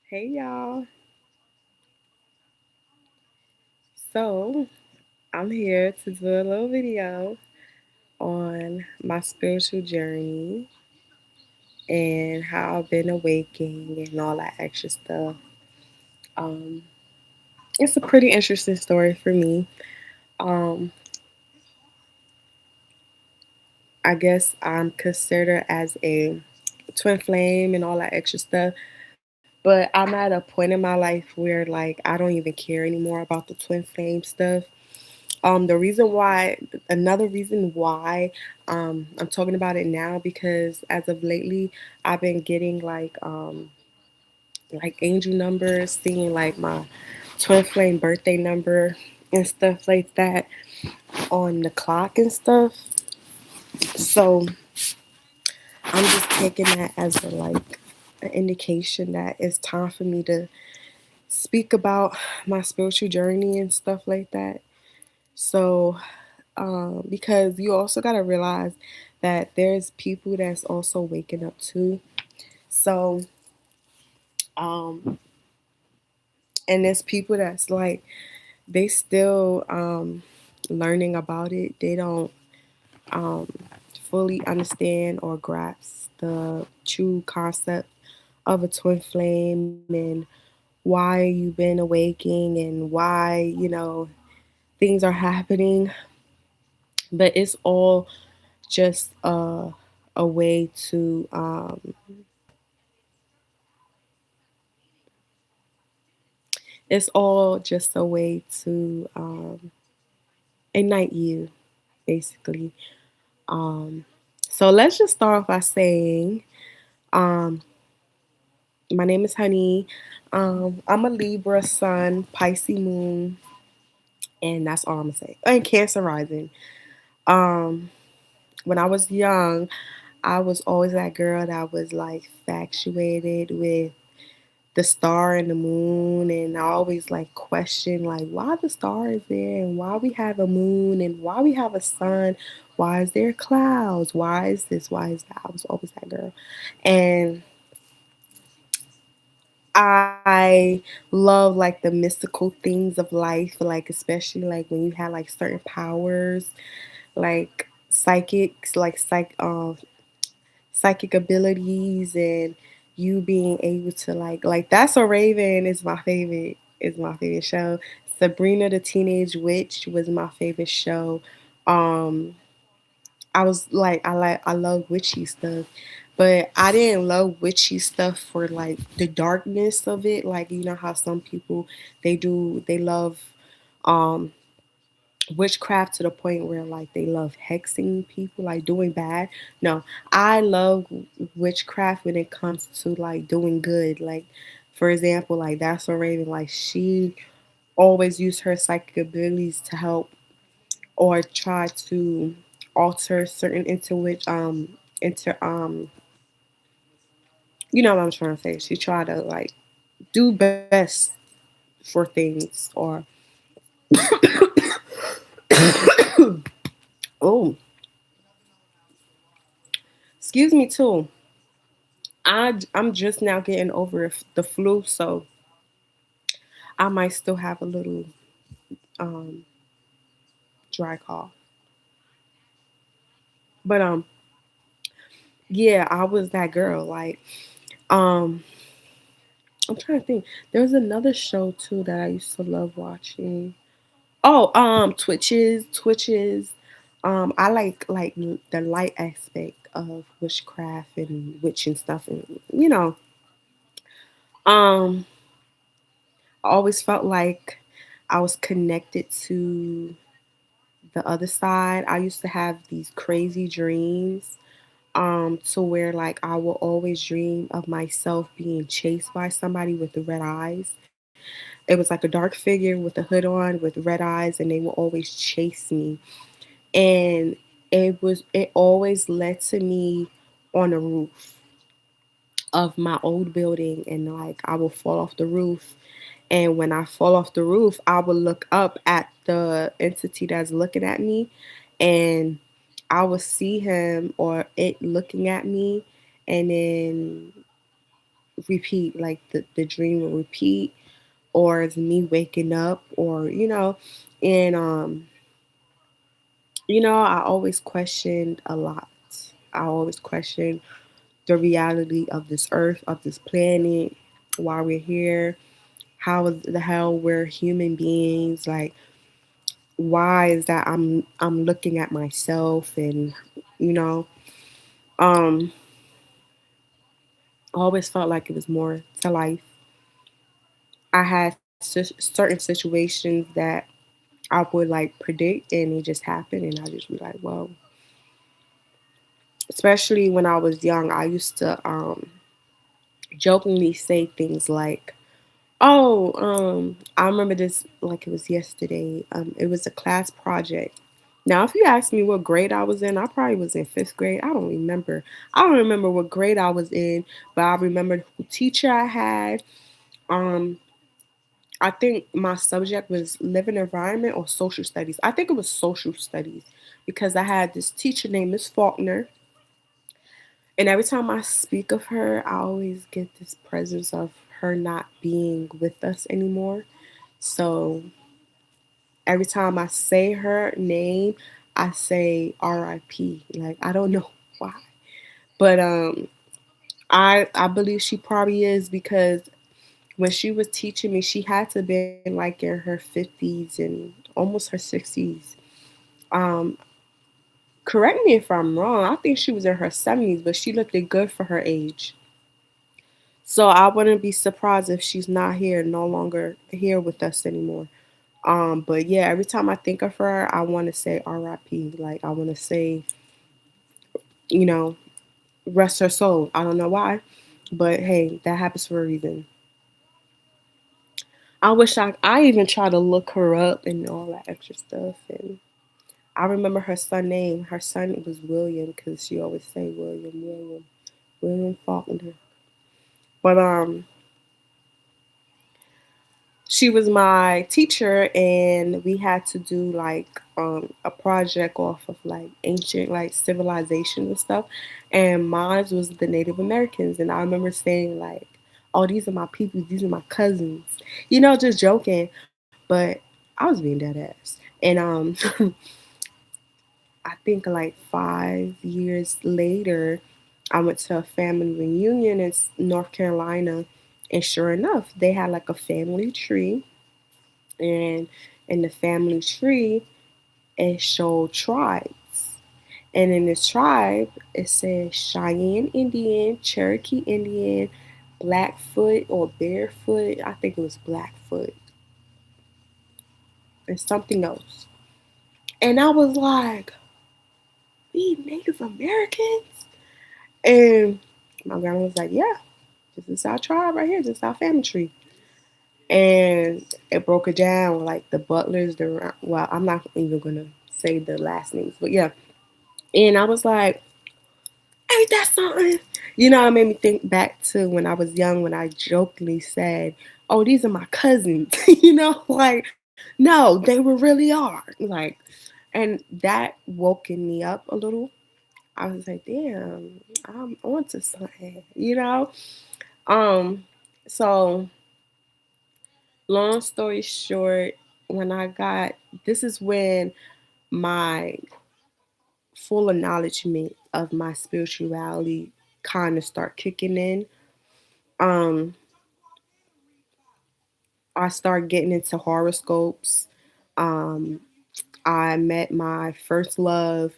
Hey y'all. So, I'm here to do a little video on my spiritual journey and how I've been awakening and all that extra stuff. Um, it's a pretty interesting story for me. Um, I guess I'm considered as a twin flame and all that extra stuff, but I'm at a point in my life where like I don't even care anymore about the twin flame stuff. The reason why, another reason why I'm talking about it now because as of lately, I've been getting like angel numbers, seeing like my twin flame birthday number and stuff like that on the clock and stuff. So I'm just taking that as a like an indication that it's time for me to speak about my spiritual journey and stuff like that. So because you also got to realize that there's people that's also waking up too. So, um, and there's people that's like, they still learning about it. They don't um, fully understand or grasp the true concept of a twin flame and why you've been awaking and why, things are happening. But it's all just a way to it's all just a way to ignite you, basically. Um, so let's just start off by saying, um, my name is Honey. I'm a Libra sun, Pisces moon, and that's all I'm gonna say. And Cancer rising. Um, when I was young, I was always that girl that was like infatuated with the star and the moon, and I always like question like why the star is there and why we have a moon and why we have a sun, why is there clouds, why is this, why is that. I was always that girl. And I love like the mystical things of life, like especially like when you have like certain powers, like psychics, like psychic abilities, and you being able to like That's a Raven is my favorite show. Sabrina the Teenage Witch was my favorite show. Um I love witchy stuff, but I didn't love witchy stuff for like the darkness of it. Like you know how some people they love um witchcraft to the point where like they love hexing people, like doing bad. No, I love witchcraft when it comes to like doing good. Like for example, like that's a Raven. Like she always used her psychic abilities to help or try to alter certain into you know what I'm trying to say. She tried to like do best for things or oh, excuse me too. I'm just now getting over the flu, so I might still have a little um, dry cough. But yeah, I was that girl. Like um, I'm trying to think. There was another show too that I used to love watching. Oh, Twitches. I like the light aspect of witchcraft and witch and stuff, and um, I always felt like I was connected to the other side. I used to have these crazy dreams to where like I will always dream of myself being chased by somebody with the red eyes. It was like a dark figure with a hood on with red eyes, and they will always chase me. And it always led to me on the roof of my old building, and like I will fall off the roof. And when I fall off the roof, I will look up at the entity that's looking at me, and I will see him or it looking at me, and then repeat, like the dream will repeat, or it's me waking up, or and I always questioned a lot. I always questioned the reality of this earth, of this planet, why we're here, how the hell we're human beings, like why is that I'm looking at myself, and you know um I always felt like it was more to life. I had certain situations that I would like predict, and it just happened, and I just be like, well, especially when I was young, I used to jokingly say things like, oh, I remember this like it was yesterday. It was a class project. Now, if you ask me what grade I was in, I probably was in fifth grade. I don't remember. I don't remember what grade I was in, but I remember who teacher I had. Um, I think my subject was living environment or social studies. I think it was social studies because I had this teacher named Miss Faulkner. And every time I speak of her, I always get this presence of her not being with us anymore. So every time I say her name, I say RIP. Like I don't know why. But I believe she probably is because when she was teaching me, she had to been like in her 50s and almost her 60s. Um, Correct me if I'm wrong. I think she was in her 70s, but she looked good for her age. So I wouldn't be surprised if she's not here, no longer here with us anymore. But yeah, every time I think of her, I want to say RIP. Like I want to say, you know, rest her soul. I don't know why, but hey, that happens for a reason. I wish I even tried to look her up and all that extra stuff. And I remember her son name. Her son was William because she always say William Faulkner. But she was my teacher, and we had to do like a project off of like ancient like civilization and stuff, and mine was the Native Americans. And I remember saying like, oh, these are my people, these are my cousins, just joking. But I was being dead ass. And I think like 5 years later, I went to a family reunion in North Carolina, and sure enough, they had like a family tree, and in the family tree it showed tribes, and in this tribe it says Cheyenne Indian, Cherokee Indian, Blackfoot or Barefoot. I think it was Blackfoot and something else. And I was like, we Native Americans? And my grandma was like, yeah, this is our tribe right here, this is our family tree. And it broke it down like the butlers, well, I'm not even gonna say the last names, but yeah. And I was like, ain't that something? It made me think back to when I was young, when I jokingly said, oh, these are my cousins. Like, no, they were really are. Like, and that woken me up a little. I was like, damn, I'm onto something, Um, so long story short, when I got this is when my full acknowledgement of my spirituality kind of start kicking in. Um, I started getting into horoscopes. Um, I met my first love,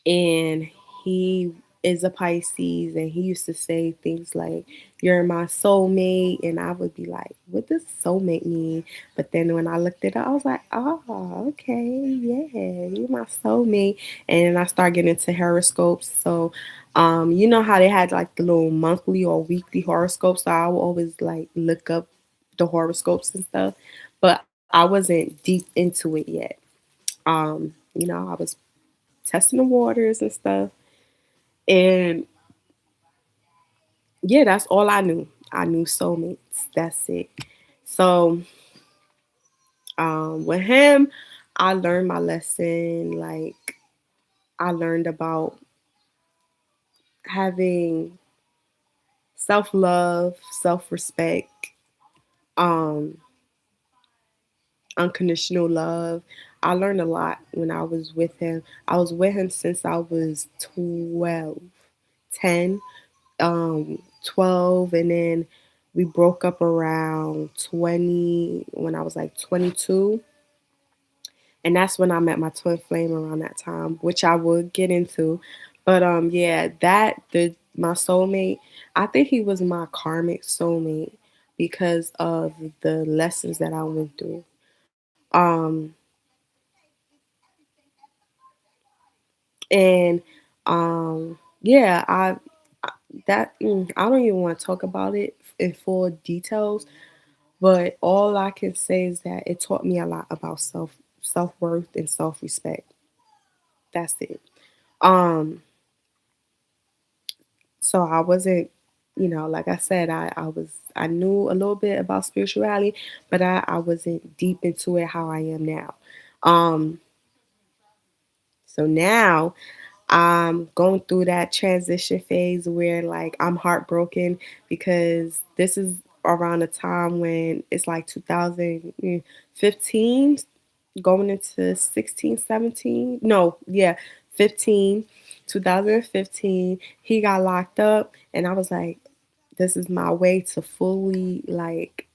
and he is a Pisces, and he used to say things like, you're my soulmate, and I would be like, what does soulmate mean? But then when I looked it up, I was like, oh, okay, yeah, you're my soulmate. And I started getting into horoscopes. So you know how they had like the little monthly or weekly horoscopes, so I would always like look up the horoscopes and stuff, but I wasn't deep into it yet. I was testing the waters and stuff. And yeah, that's all I knew. I knew soulmates. That's it. So with him, I learned my lesson. Like I learned about having self love, self respect, um, unconditional love. I learned a lot when I was with him. I was with him since I was 12, 10, 12, and then we broke up around 20 when I was like 22. And that's when I met my twin flame around that time, which I would get into. But yeah, that the my soulmate, I think he was my karmic soulmate because of the lessons that I went through. And yeah, I don't even want to talk about it in full details, but all I can say is that it taught me a lot about self-worth and self-respect. That's it. Um so I wasn't, like I said, I knew a little bit about spirituality, but I wasn't deep into it how I am now. Um so now I'm going through that transition phase where like I'm heartbroken because this is around the time when it's like 2015 going into 16, 17. No, yeah, 15, 2015. He got locked up and I was like, this is my way to fully like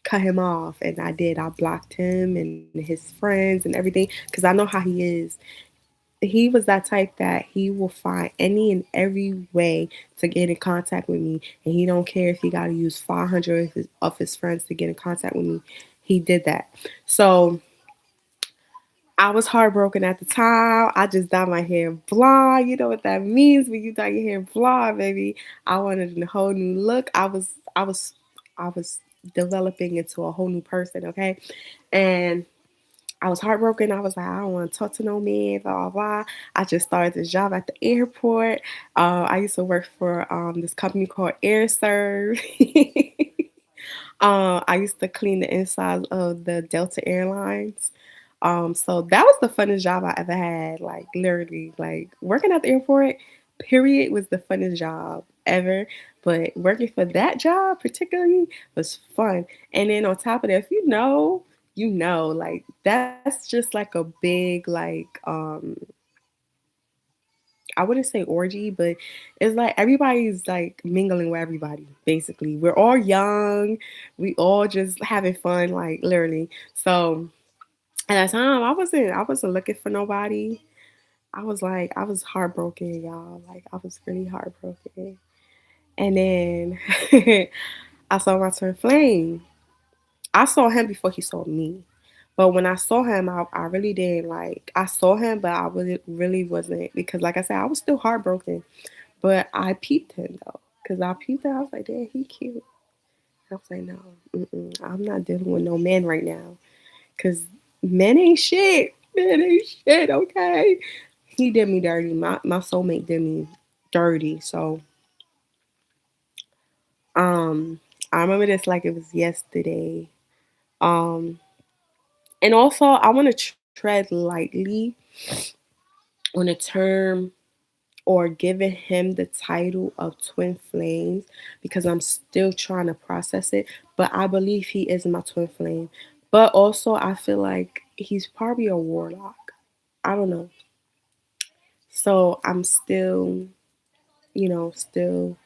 cut him off. And I did. I blocked him and his friends and everything because I know how he is. He was that type that he will find any and every way to get in contact with me, and he don't care if he got to use 500 of his friends to get in contact with me. He did that. So I was heartbroken at the time. I just dyed my hair blonde. You know what that means when you dye your hair blonde, baby. I wanted a whole new look. I was developing into a whole new person, okay? And I was heartbroken. I was like, I don't want to talk to no man, blah, blah, blah. I just started this job at the airport. I used to work for this company called Air Serve. I used to clean the inside of the Delta Airlines. So that was the funnest job I ever had. Like literally, like working at the airport, period, was the funnest job ever. But working for that job particularly was fun. And then on top of that, if like that's just like a big like I wouldn't say orgy, but it's like everybody's like mingling with everybody. Basically, we're all young, we all just having fun, like literally. So at that time, I wasn't looking for nobody. I was heartbroken, y'all. Like I was really heartbroken. And then I saw my twin flame. I saw him before he saw me. But when I saw him, I really didn't like. I saw him, but I really wasn't because, like I said, I was still heartbroken. But I peeped him though, because I peeped him. I was like, "Damn, he cute." I was like, "No, I'm not dealing with no man right now, cause men ain't shit. Men ain't shit. Okay." He did me dirty. My soulmate did me dirty. So um, I remember this like it was yesterday. Um, and also I want to tread lightly on a term or giving him the title of twin flames because I'm still trying to process it. But I believe he is my twin flame. But also, I feel like he's probably a warlock. I don't know. So I'm still, still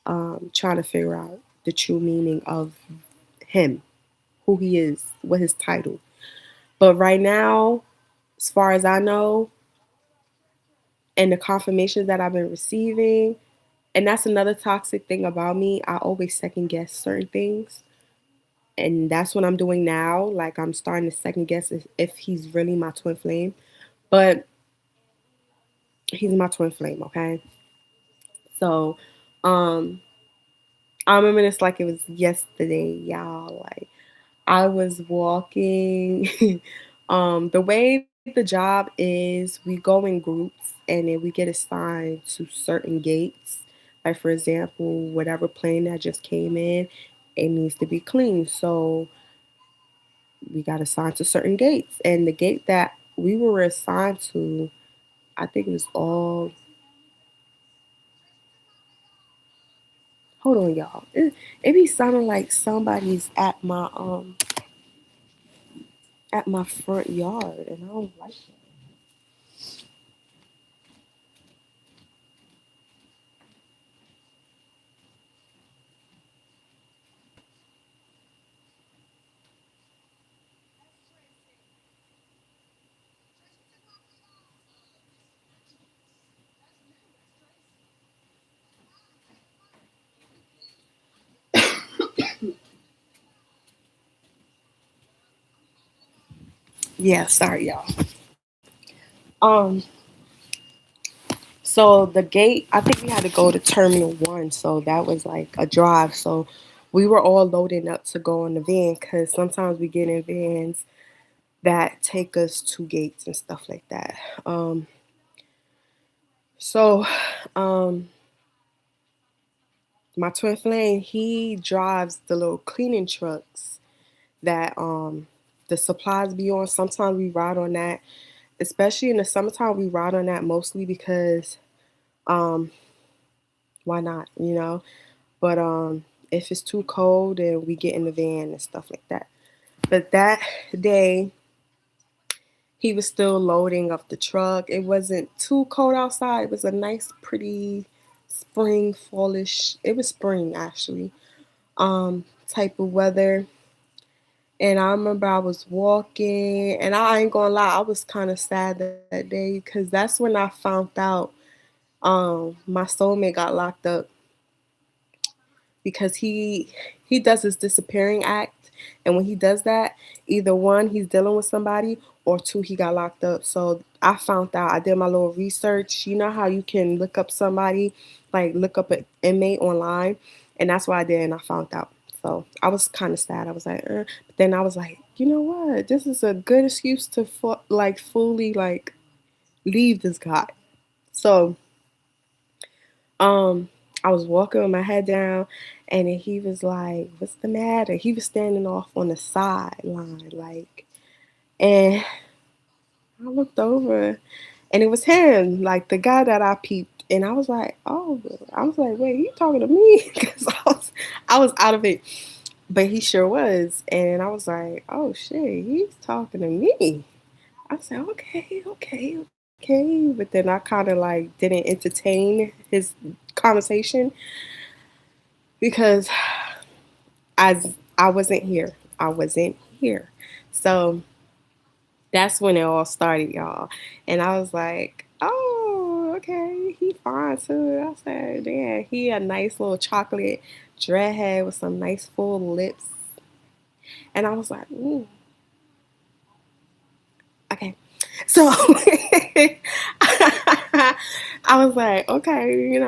trying to figure out the true meaning of him, who he is, what his title. But right now, as far as I know, and the confirmations that I've been receiving, and that's another toxic thing about me. I always second guess certain things. And that's what I'm doing now. Like I'm starting to second guess if he's really my twin flame. But he's my twin flame, okay? So um I remember this like it was yesterday, y'all. Like I was walking. The way the job is, we go in groups and then we get assigned to certain gates. Like, for example, whatever plane that just came in, it needs to be clean. So we got assigned to certain gates. And the gate that we were assigned to, I think it was all. Hold on, y'all. It be sounding like somebody's at my front yard, and I don't like it. Yeah, sorry, y'all. Um, so the gate, I think we had to go to Terminal One, so that was like a drive. So we were all loading up to go in the van because sometimes we get in vans that take us to gates and stuff like that. Um, so um, my twin flame, he drives the little cleaning trucks that the supplies be on. Sometimes we ride on that, especially in the summertime. We ride on that mostly because um, why not, you know? But if it's too cold, then we get in the van and stuff like that. But that day, he was still loading up the truck. It wasn't too cold outside. It was a nice, pretty spring, fallish. It was spring actually. Type of weather. And I remember I was walking, and I ain't gonna lie, I was kind of sad that day because that's when I found out my soulmate got locked up because he does this disappearing act, and when he does that, either one, he's dealing with somebody, or two, he got locked up. So I found out. I did my little research. You know how you can look up somebody, like look up an inmate online, and that's what I did, and I found out. So I was kind of sad. I was like, but then I was like, you know what, this is a good excuse to like fully like leave this guy. So um, I was walking with my head down, and then he was like, "What's the matter?" He was standing off on the sideline, like, and I looked over, and it was him, like the guy that I peeped, and I was like, "Oh," I was like, "Wait, he talking to me?" Because I was out of it, but he sure was, and I was like, "Oh shit, he's talking to me." I said, "Okay, okay, okay," but then I kind of like didn't entertain his conversation because I wasn't here. I wasn't here. So that's when it all started, y'all. And I was like, oh, okay, he fine too. I said, damn, he a nice little chocolate dreadhead with some nice full lips. And I was like, ooh, okay. So I was like, okay,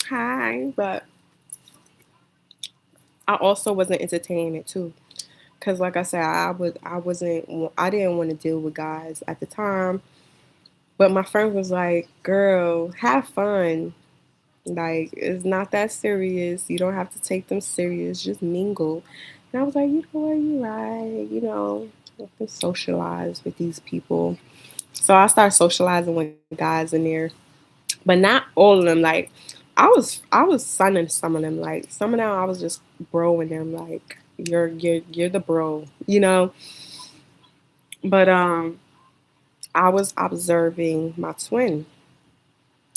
hi. But I also wasn't entertaining it too. Cause like I said, I didn't want to deal with guys at the time. But my friend was like, "Girl, have fun. Like it's not that serious. You don't have to take them serious. Just mingle." And I was like, "You know what? You right. I can socialize with these people." So I started socializing with guys in there, but not all of them. Like I was sunning some of them. Like some of them, I was just broing them. Like you're the bro, you know. But I was observing my twin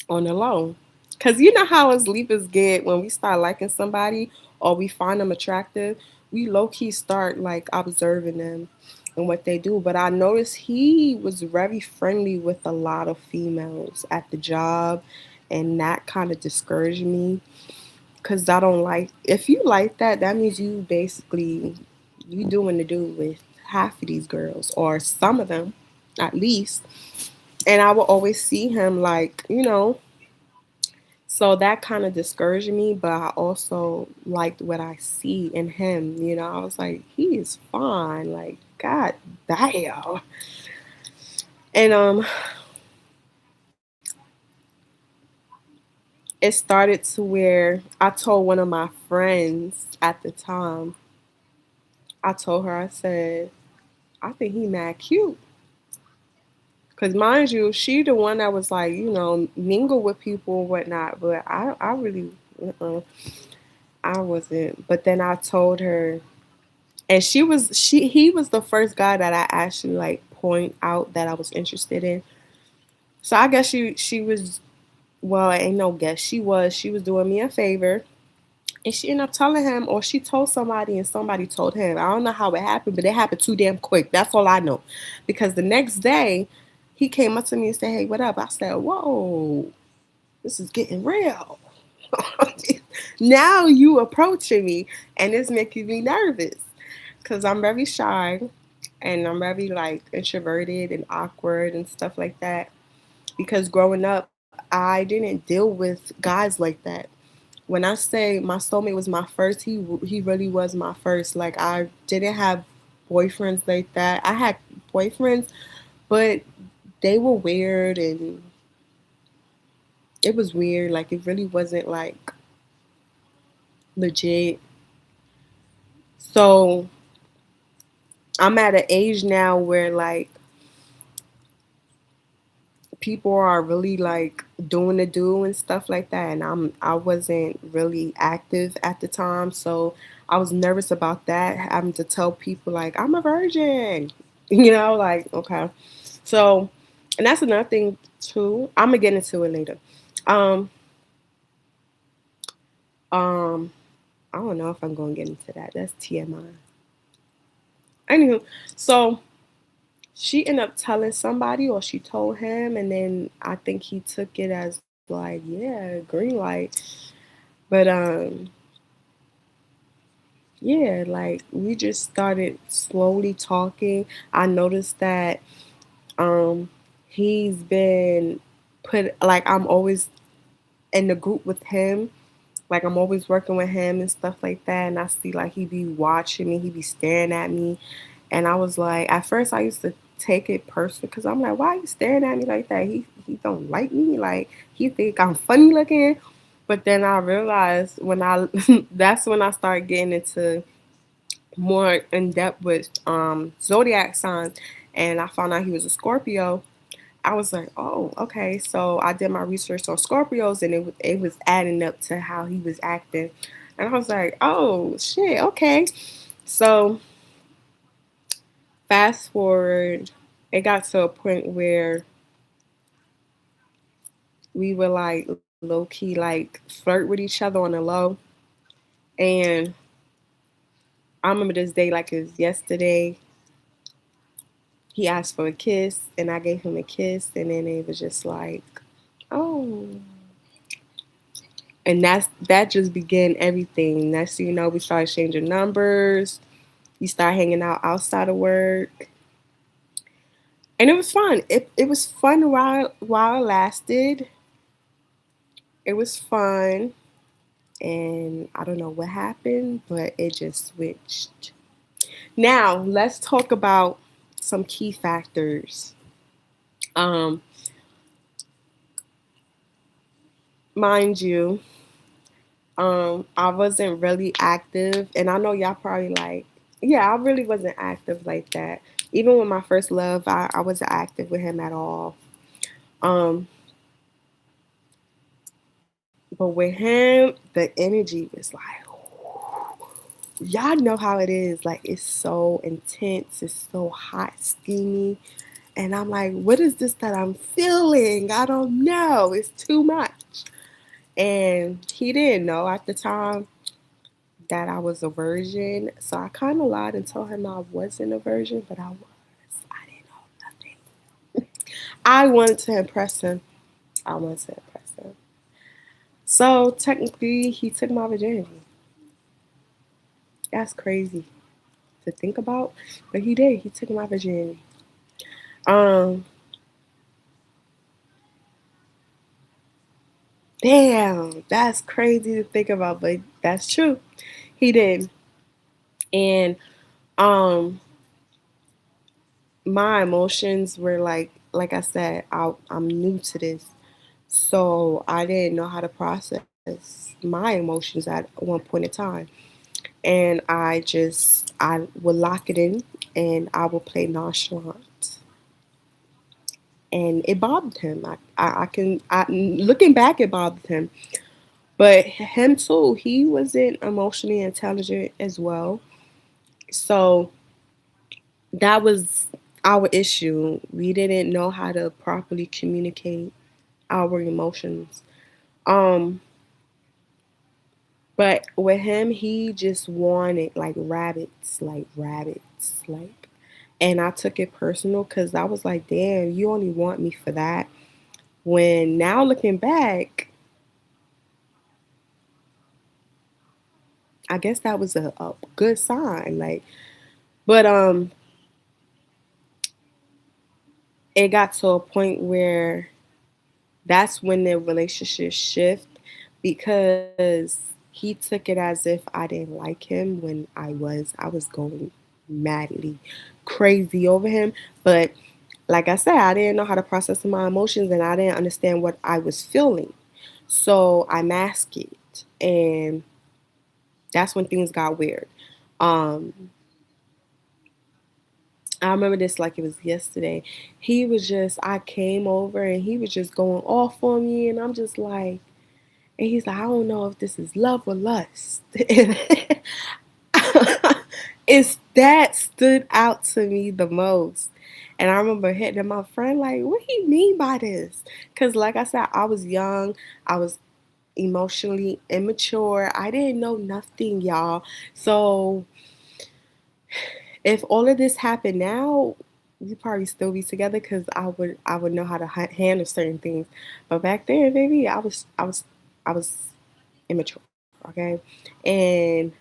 on the low. Cause you know how us leapers get when we start liking somebody or we find them attractive, we low key start like observing them and what they do. But I noticed he was very friendly with a lot of females at the job, and that kind of discouraged me because I don't like, if you like that, that means you basically you doing the do with half of these girls or some of them at least. And I will always see him like, so that kind of discouraged me, but I also liked what I see in him. I was like, he is fine. Like, God damn. And it started to where I told one of my friends at the time, I told her, I said, I think he mad cute. Cause mind you, she the one that was like, mingle with people and whatnot. But I really, uh-uh. I wasn't. But then I told her, and he was the first guy that I actually like point out that I was interested in. So I guess she was, well, ain't no guess. She was doing me a favor. And she ended up telling him, or she told somebody, and somebody told him. I don't know how it happened, but it happened too damn quick. That's all I know. Because the next day, he came up to me and said, "Hey, what up?" I said, "Whoa, this is getting real." Now you approaching me, and it's making me nervous because I'm very shy, and I'm very like introverted and awkward and stuff like that. Because growing up, I didn't deal with guys like that. When I say my soulmate was my first, he really was my first. Like I didn't have boyfriends like that. I had boyfriends, but they were weird and it was weird. Like it really wasn't like legit. So I'm at an age now where like people are really like doing the do and stuff like that, and I wasn't really active at the time, so I was nervous about that, having to tell people like I'm a virgin. Like okay. So, and that's another thing too. I'm gonna get into it later. um um I don't know if I'm gonna get into that. That's TMI. Anywho, so she ended up telling somebody, or she told him, and then I think he took it as like, yeah, green light. But yeah, like we just started slowly talking. I noticed that um he's been put, like I'm always in the group with him. Like I'm always working with him and stuff like that, and I see like he be watching me, he be staring at me. And I was like, at first I used to take it personal because I'm like, why are you staring at me like that? He don't like me. Like he think I'm funny looking. But then I realized when I that's when I started getting into more in depth with zodiac signs, and I found out he was a Scorpio. I was like, oh, okay. So I did my research on Scorpios, and it was adding up to how he was acting, and I was like, oh shit, okay. So fast forward, it got to a point where we were like low key like flirt with each other on the low, and I remember this day like it was yesterday. He asked for a kiss, and I gave him a kiss, and then it was just like, oh. And that just began everything. Next thing you know, we started changing numbers. We started hanging out outside of work, and it was fun. It was fun while it lasted. It was fun, and I don't know what happened, but it just switched. Now let's talk about some key factors. Um, Mind you, I wasn't really active, and I know y'all probably like, yeah, I really wasn't active like that. Even with my first love, I wasn't active with him at all. Um, but with him, the energy was like, y'all know how it is. Like it's so intense, it's so hot, steamy, and I'm like, what is this that I'm feeling? I don't know. It's too much. And he didn't know at the time that I was a virgin. So I kind of lied and told him I wasn't a virgin, but I was. I didn't know nothing. I wanted to impress him. I wanted to impress him. So technically, he took my virginity. That's crazy to think about, but he did. He took my virginity. Um, Damn, that's crazy to think about, but that's true. He did, and um, my emotions were like I said, I'm new to this. So I didn't know how to process my emotions at one point in time. And I would lock it in and I would play nonchalant. And it bothered him. Looking back, it bothered him. But him too, he wasn't emotionally intelligent as well. So that was our issue. We didn't know how to properly communicate our emotions. Um, but with him, he just wanted like rabbits, like. And I took it personal because I was like, damn, you only want me for that. When now looking back, I guess that was a good sign. Like, but it got to a point where that's when the relationship shift because he took it as if I didn't like him when I was going madly crazy over him. But like I said, I didn't know how to process my emotions and I didn't understand what I was feeling. So I masked it. And that's when things got weird. Um, I remember this like it was yesterday. I came over and he was just going off on me. And I'm just like, and he's like, I don't know if this is love or lust. It's that stood out to me the most. And I remember hitting my friend like, what do you mean by this? Because like I said, I was young. I was emotionally immature. I didn't know nothing, y'all. So if all of this happened now, we'd probably still be together because I would know how to handle certain things. But back then, baby, I was immature. Okay, and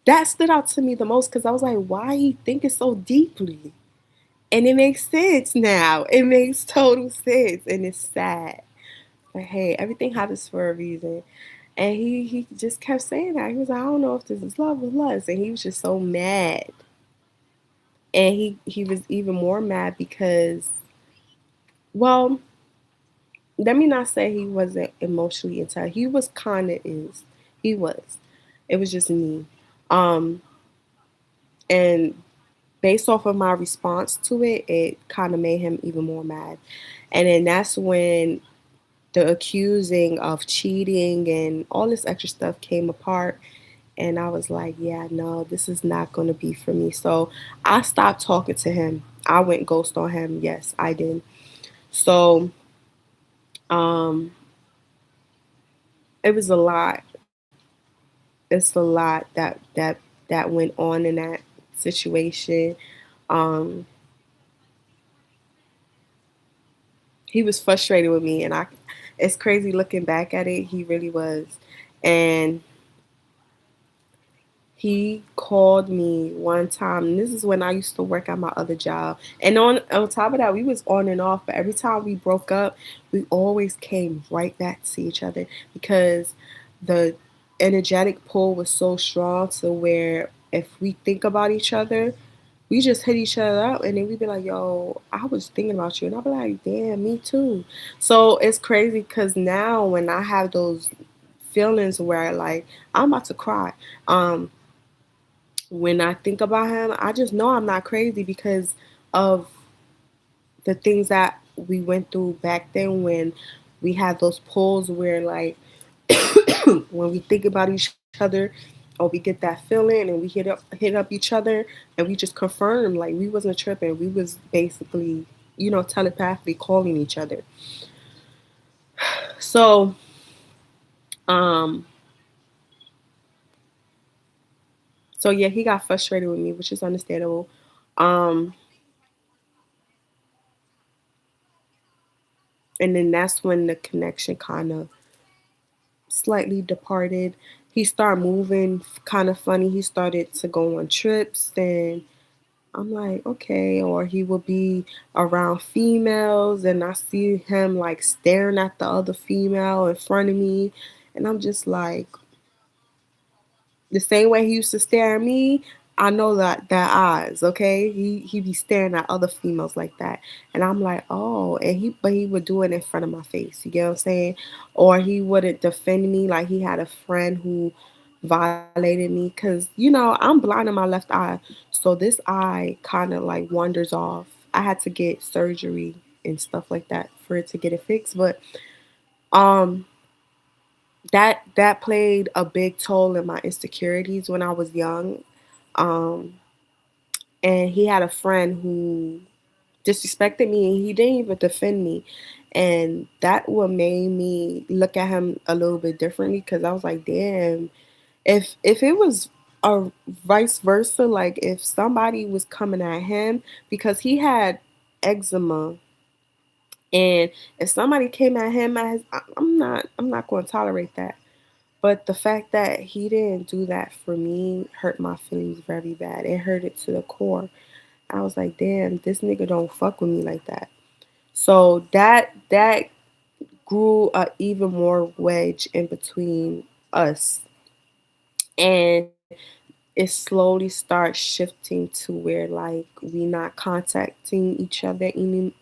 that stood out to me the most because I was like, why he thinking so deeply? And it makes sense now. It makes total sense, and it's sad. But hey, everything happens for a reason. And he just kept saying that. He was like, I don't know if this is love or lust. And he was just so mad. And he was even more mad because, well, let me not say he wasn't emotionally intelligent. He was kind of is. He was. It was just me. Um, and based off of my response to it, it kind of made him even more mad. And then that's when the accusing of cheating and all this extra stuff came apart. And I was like, yeah, no, this is not going to be for me. So I stopped talking to him. I went ghost on him. Yes, I did. So um, it was a lot. It's a lot that went on in that situation. Um, he was frustrated with me, and I. It's crazy looking back at it. He really was, and he called me one time, and this is when I used to work at my other job. And on top of that, we was on and off, but every time we broke up, we always came right back to each other because the energetic pull was so strong to where if we think about each other, we just hit each other up and then we'd be like, yo, I was thinking about you. And I'll be like, damn, me too. So it's crazy because now when I have those feelings where like I'm about to cry, when I think about him, I just know I'm not crazy because of the things that we went through back then when we had those pulls where like when we think about each other or we get that feeling and we hit up each other and we just confirm like we wasn't tripping. We was basically, telepathically calling each other. So um so yeah, he got frustrated with me, which is understandable. Um and then that's when the connection kind of slightly departed. He started moving kind of funny. He started to go on trips, and I'm like, okay. Or he will be around females, and I see him like staring at the other female in front of me, and I'm just like, the same way he used to stare at me, I know that eyes, okay? He be staring at other females like that. And I'm like, oh, and he would do it in front of my face. You get what I'm saying? Or he wouldn't defend me like he had a friend who violated me cuz I'm blind in my left eye. So this eye kind of like wanders off. I had to get surgery and stuff like that for it to get it fixed, but um that played a big toll in my insecurities when I was young. Um, and he had a friend who disrespected me and he didn't even defend me. And that what made me look at him a little bit differently because I was like, damn, if it was a vice versa, like if somebody was coming at him because he had eczema, and if somebody came at him, I'm not going to tolerate that. But the fact that he didn't do that for me hurt my feelings very bad. It hurt it to the core. I was like, damn, this nigga don't fuck with me like that. So that grew a even more wedge in between us. And it slowly starts shifting to where like we not contacting each other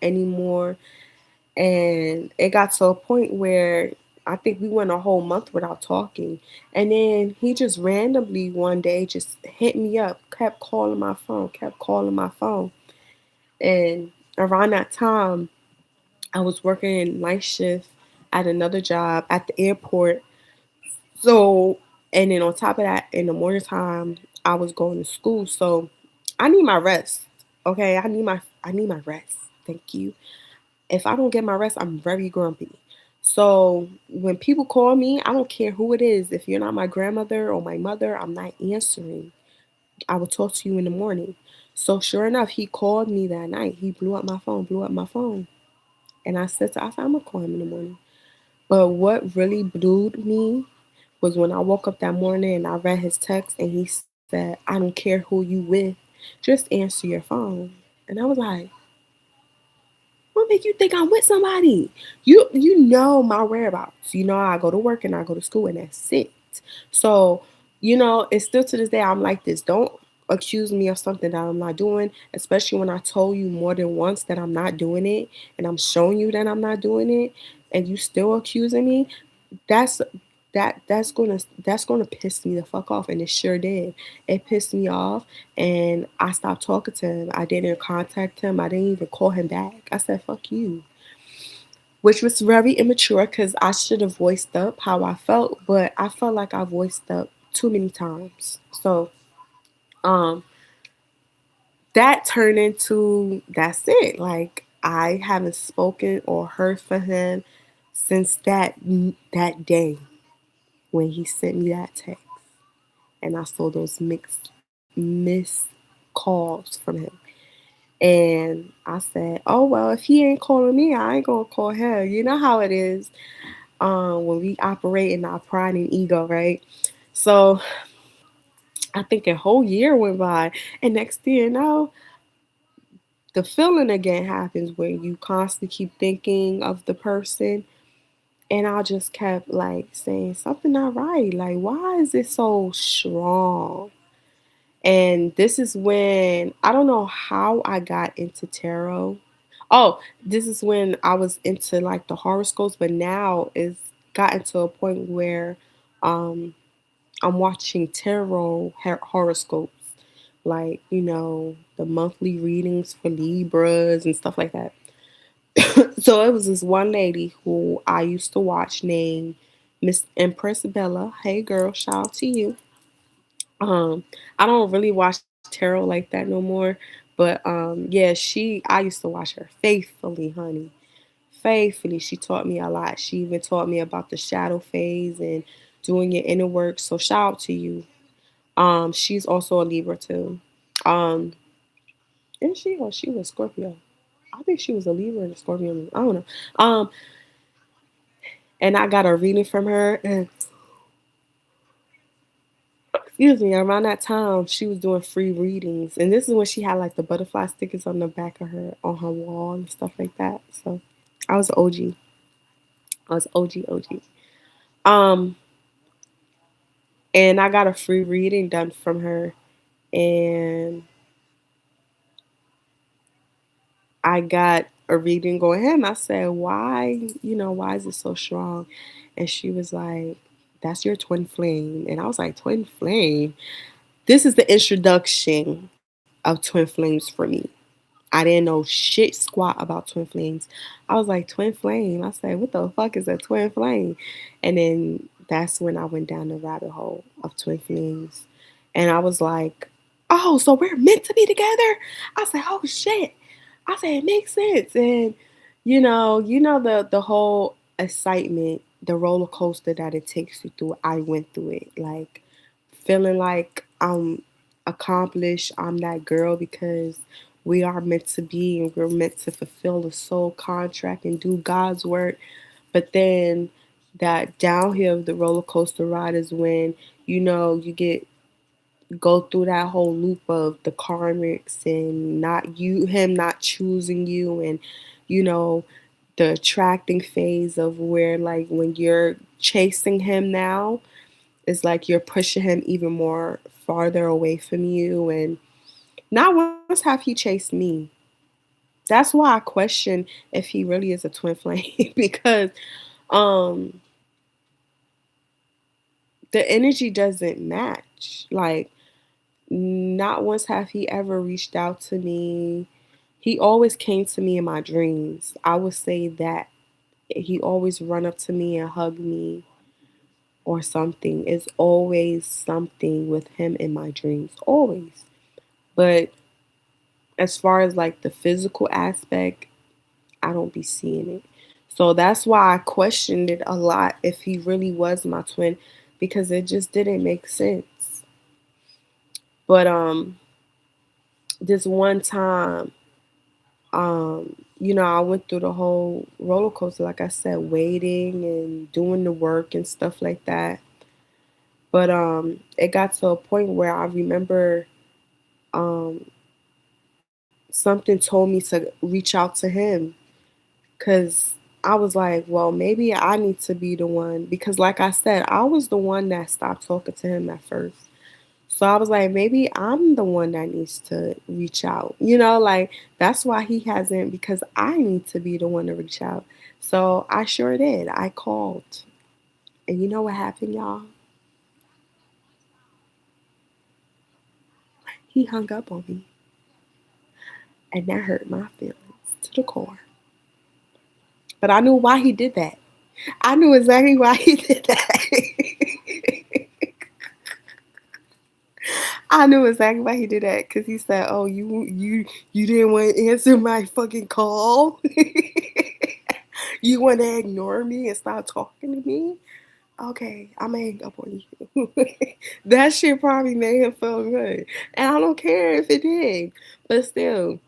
anymore. And it got to a point where I think we went a whole month without talking. And then he just randomly one day just hit me up, kept calling my phone, kept calling my phone. And around that time, I was working night shift at another job at the airport. So, and then on top of that, in the morning time, I was going to school. So, I need my rest. Okay, I need my rest. Thank you. If I don't get my rest, I'm very grumpy. So when people call me, I don't care who it is. If you're not my grandmother or my mother, I'm not answering. I will talk to you in the morning. So sure enough, he called me that night. He blew up my phone, blew up my phone. And I said, I'm gonna call him in the morning. But what really blew me was when I woke up that morning and I read his text and he said, I don't care who you with, just answer your phone. And I was like, what make you think I'm with somebody? You know my whereabouts. You know I go to work and I go to school and that's it. So, it's still to this day I'm like this. Don't accuse me of something that I'm not doing, especially when I told you more than once that I'm not doing it and I'm showing you that I'm not doing it and you still accusing me. That's that's gonna piss me the fuck off, and it sure did. It pissed me off, and I stopped talking to him. I didn't contact him. I didn't even call him back. I said fuck you, which was very immature because I should have voiced up how I felt, but I felt like I voiced up too many times. So um that turned into that's it. Like I haven't spoken or heard from him since that day when he sent me that text and I saw those missed calls from him. And I said, oh, well, if he ain't calling me, I ain't going to call him. You know how it is when we operate in our pride and ego, right? So I think a whole year went by. And next thing you know, the feeling again happens where you constantly keep thinking of the person. And I just kept like saying something not right. Like, why is it so strong? And this is when I don't know how I got into tarot. Oh, this is when I was into like the horoscopes, but now it's gotten to a point where um I'm watching tarot horoscopes, like, the monthly readings for Libras and stuff like that. So it was this one lady who I used to watch named Miss Empress Bella. Hey girl, shout out to you. Um, I don't really watch tarot like that no more. But yeah, I used to watch her faithfully, honey. Faithfully. She taught me a lot. She even taught me about the shadow phase and doing your inner work. So shout out to you. She's also a Libra too. Um, is she or she was Scorpio? I think she was a Libra and a Scorpio. I don't know. Um, and I got a reading from her, and excuse me, around that time she was doing free readings. And this is when she had like the butterfly stickers on the back of her on her wall and stuff like that. So I was OG. I was OG OG. Um and I got a free reading done from her, and I got a reading going ahead and I said, why is it so strong? And she was like, that's your twin flame. And I was like, twin flame? This is the introduction of twin flames for me. I didn't know shit squat about twin flames. I was like, twin flame. I said, what the fuck is a twin flame? And then that's when I went down the rabbit hole of twin flames. And I was like, oh, so we're meant to be together? I said, oh shit. I said, it makes sense. And the whole excitement, the roller coaster that it takes you through, I went through it. Like feeling like I'm accomplished, I'm that girl because we are meant to be and we're meant to fulfill the soul contract and do God's work. But then that downhill of the roller coaster ride is when you get go through that whole loop of the karmics and not you him not choosing you, and you know the attracting phase of where like when you're chasing him now, it's like you're pushing him even more farther away from you. And not once have he chased me. That's why I question if he really is a twin flame because um the energy doesn't match. Like, not once have he ever reached out to me. He always came to me in my dreams. I would say that he always run up to me and hug me or something. It's always something with him in my dreams, always. But as far as like the physical aspect, I don't be seeing it. So that's why I questioned it a lot if he really was my twin because it just didn't make sense. But this one time, I went through the whole roller coaster, like I said, waiting and doing the work and stuff like that. But it got to a point where I remember um something told me to reach out to him because I was like, well, maybe I need to be the one because, like I said, I was the one that stopped talking to him at first. So I was like, maybe I'm the one that needs to reach out. Like that's why he hasn't, because I need to be the one to reach out. So I sure did. I called. And you know what happened, y'all? He hung up on me. And that hurt my feelings to the core. But I knew why he did that. I knew exactly why he did that. I knew exactly why he did that because he said, "Oh, you didn't want to answer my fucking call. You want to ignore me and stop talking to me. Okay, I'm gonna hang up on you." That shit probably made him feel good, and I don't care if it did, but still,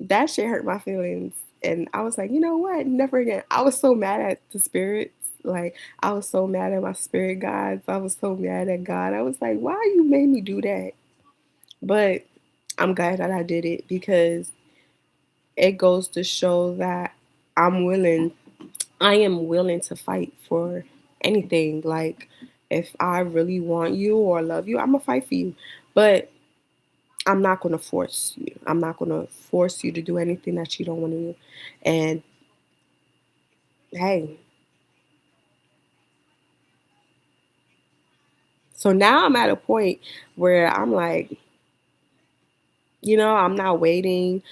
that shit hurt my feelings. And I was like, you know what? Never again. I was so mad at the spirits. Like, I was so mad at my spirit guides. I was so mad at God. I was like, why you made me do that? But I'm glad that I did it because it goes to show that I'm willing, I am willing to fight for anything. Like, if I really want you or love you, I'm gonna fight for you. But I'm not gonna force you. I'm not gonna force you to do anything that you don't want to do. And hey, so now I'm at a point where I'm like, I'm not waiting.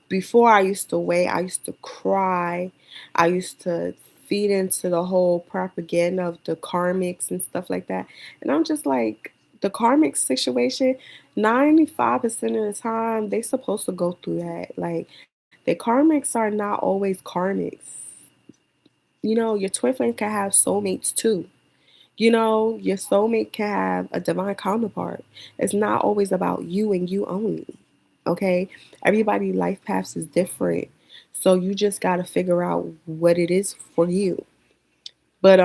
Before I used to wait, I used to cry. I used to feed into the whole propaganda of the karmics and stuff like that. And I'm just like, the karmic situation, 95% of the time, they supposed to go through that. Like, the karmics are not always karmics. Your twin flame can have soulmates too. Your soulmate can have a divine counterpart. It's not always about you and you only. Okay? Everybody' life paths is different. So you just gotta figure out what it is for you. But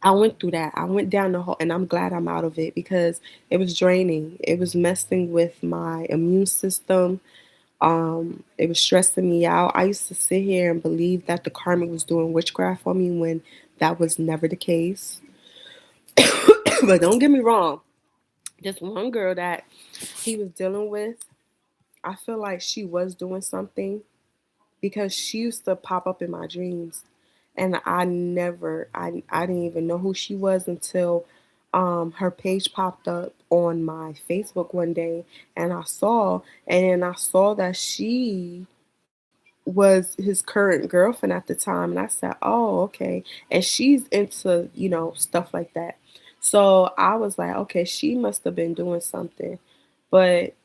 I went through that. I went down the hole and I'm glad I'm out of it because it was draining. It was messing with my immune system. It was stressing me out. I used to sit here and believe that the karmic was doing witchcraft on me when that was never the case. But don't get me wrong, this one girl that he was dealing with, I feel like she was doing something because she used to pop up in my dreams. And I didn't even know who she was until her page popped up on my Facebook one day and I saw that she was his current girlfriend at the time. And I said, oh, okay. And she's into, stuff like that. So I was like, okay, she must have been doing something. But,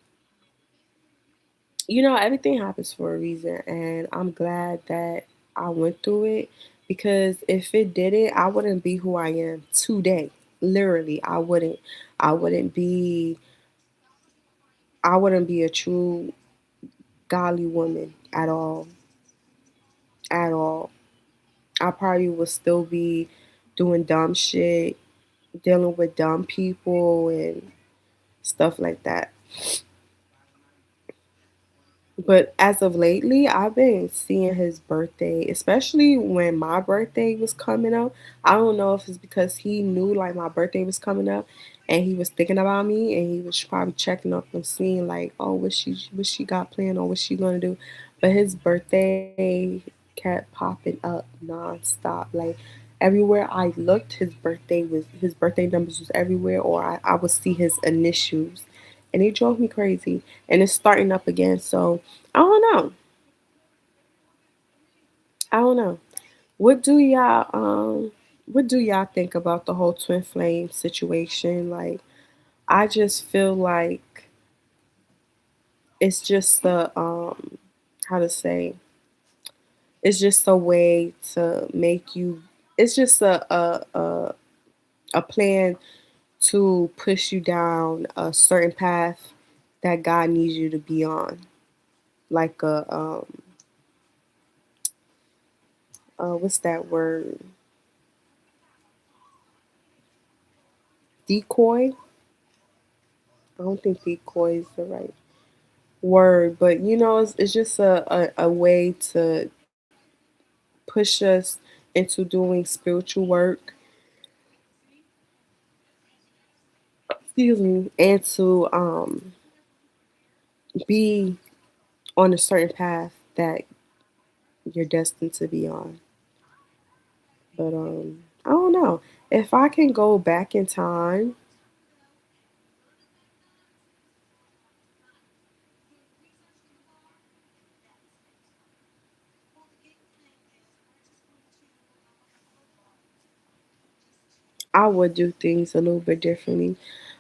everything happens for a reason. And I'm glad that I went through it because if it didn't, I wouldn't be who I am today. Literally, I wouldn't be I wouldn't be a true godly woman at all. At all. I probably would still be doing dumb shit, dealing with dumb people and stuff like that. But as of lately, I've been seeing his birthday, especially when my birthday was coming up. I don't know if it's because he knew like my birthday was coming up and he was thinking about me and he was probably checking up and seeing like, oh, what she got planned or what she gonna do. But his birthday kept popping up nonstop. Like everywhere I looked, his birthday numbers was everywhere or I would see his initials. And it drove me crazy. And it's starting up again, so I don't know. I don't know. What do y'all what do y'all think about the whole twin flame situation? Like I just feel like it's just a how to say it's just a way to make you it's just a plan to push you down a certain path that God needs you to be on. Like a what's that word? Decoy? I don't think decoy is the right word, but it's just a way to push us into doing spiritual work, excuse me, and to be on a certain path that you're destined to be on. But I don't know. If I can go back in time, I would do things a little bit differently.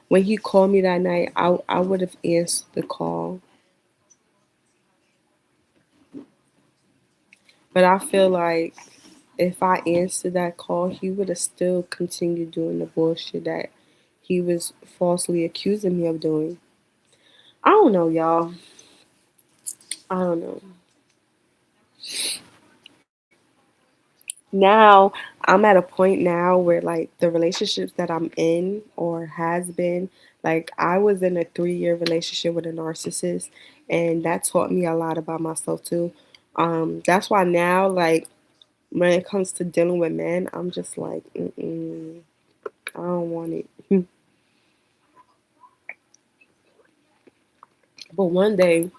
When he called me that night, I would have answered the call. But I feel like if I answered that call, he would have still continued doing the bullshit that he was falsely accusing me of doing. I don't know, y'all. I don't know. Now, I'm at a point now where like the relationships that I'm in or has been, like I was in a 3-year relationship with a narcissist and that taught me a lot about myself too. That's why now like when it comes to dealing with men, I'm just like, mm-mm, I don't want it. But one day,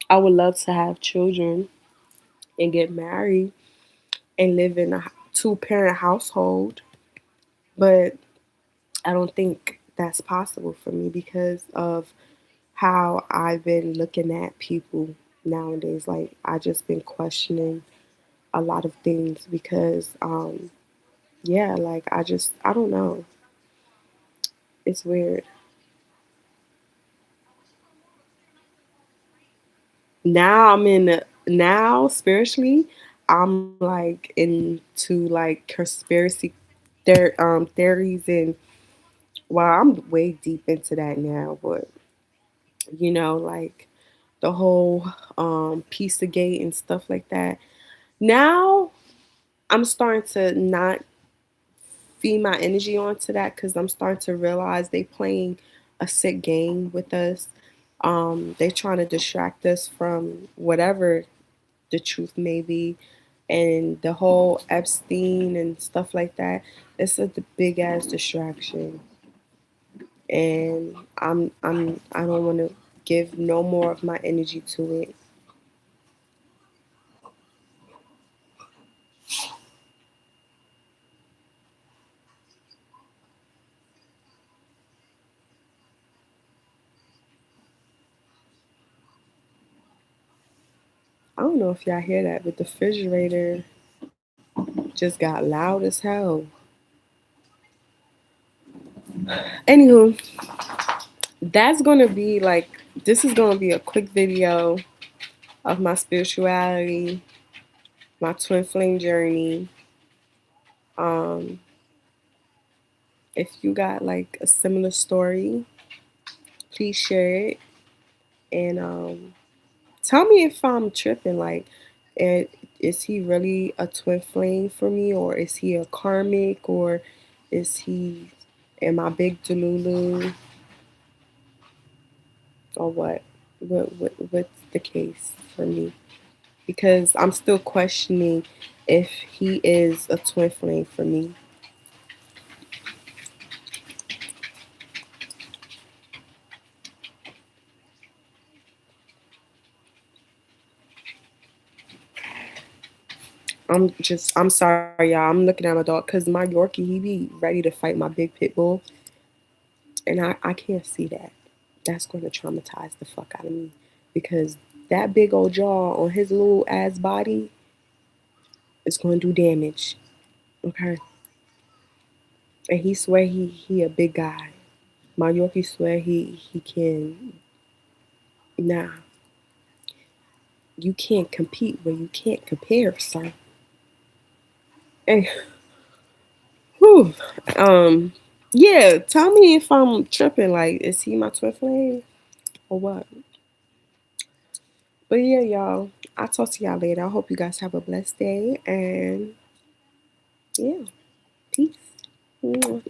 I would love to have children and get married and live in a two-parent household. But I don't think that's possible for me because of how I've been looking at people nowadays. Like, I just been questioning a lot of things because, yeah, like, I don't know. It's weird. Now spiritually, I'm like into like conspiracy theories and well, I'm way deep into that now, but like the whole Pizzagate and stuff like that. Now I'm starting to not feed my energy onto that because I'm starting to realize they playing a sick game with us. They trying to distract us from whatever the truth may be, and the whole Epstein and stuff like that. It's a big ass distraction, and I don't want to give no more of my energy to it. I don't know if y'all hear that, but the refrigerator just got loud as hell. Anywho, that's gonna be like, this is gonna be a quick video of my spirituality, my twin flame journey. Um, if you got like a similar story, please share it and tell me if I'm tripping. Like, and is he really a twin flame for me, or is he a karmic, or is he, am I big Delulu, or what? What's the case for me? Because I'm still questioning if he is a twin flame for me. I'm sorry, y'all. I'm looking at my dog because my Yorkie, he be ready to fight my big pit bull, and I can't see that. That's going to traumatize the fuck out of me because that big old jaw on his little ass body is going to do damage. Okay, and he swear he a big guy. My Yorkie swear he can. Nah, you can't compete where you can't compare, sir. Hey, whew. Um, yeah. Tell me if I'm tripping. Like, is he my twin flame or what? But yeah, y'all. I'll talk to y'all later. I hope you guys have a blessed day and yeah, peace. Mwah.